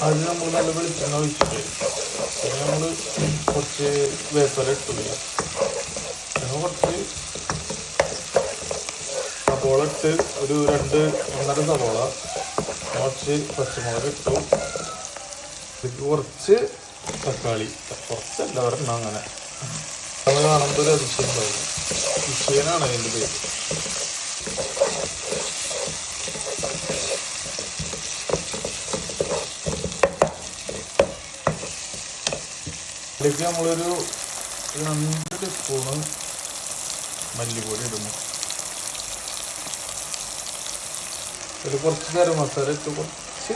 അതിന് നമ്മൾ നല്ല വെളിച്ചെണ്ണ ഒഴിച്ചിട്ട് പിന്നെ നമ്മൾ കുറച്ച് വേപ്പില ഇട്ടില്ല, പിന്നെ കുറച്ച് സവോള ഇട്ട് ഒരു 2-1.5 സവോള, കുറച്ച് പച്ചമുളക് ഇട്ടു, ഇതിലേക്ക് കുറച്ച് തക്കാളി, കുറച്ചല്ല ഒരെണ്ണം, അങ്ങനെ അത് കാണുമ്പോൾ ഒരു അതിശയം ഉണ്ടാവും. വിഷയനാണ് അതിൻ്റെ പേര്. ഇതിലേക്ക് നമ്മളൊരു 2 ടീസ്പൂണ് മല്ലിപ്പൊടി ഇടുന്നു, ഒരു കുറച്ച് ഗരം മസാല ഇട്ട് കുറച്ച്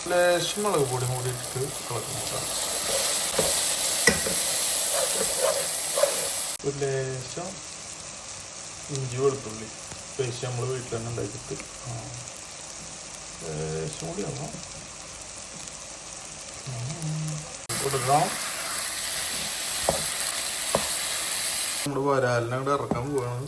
ലേശം മുളക് പൊടി കൂടി ഇട്ടിട്ട് കളക്കണം. ഒരു ലേശം ഇഞ്ചി വെളുത്തുള്ളി പേസ്റ്റ് നമ്മൾ വീട്ടിൽ തന്നെ ഉണ്ടാക്കിയിട്ട് ലേശം കൂടി ആവാം കൊടുക്കാം. നമ്മൾ വരാലിനെ അങ്ങോട്ട് ഇറക്കാൻ പോവാണ്.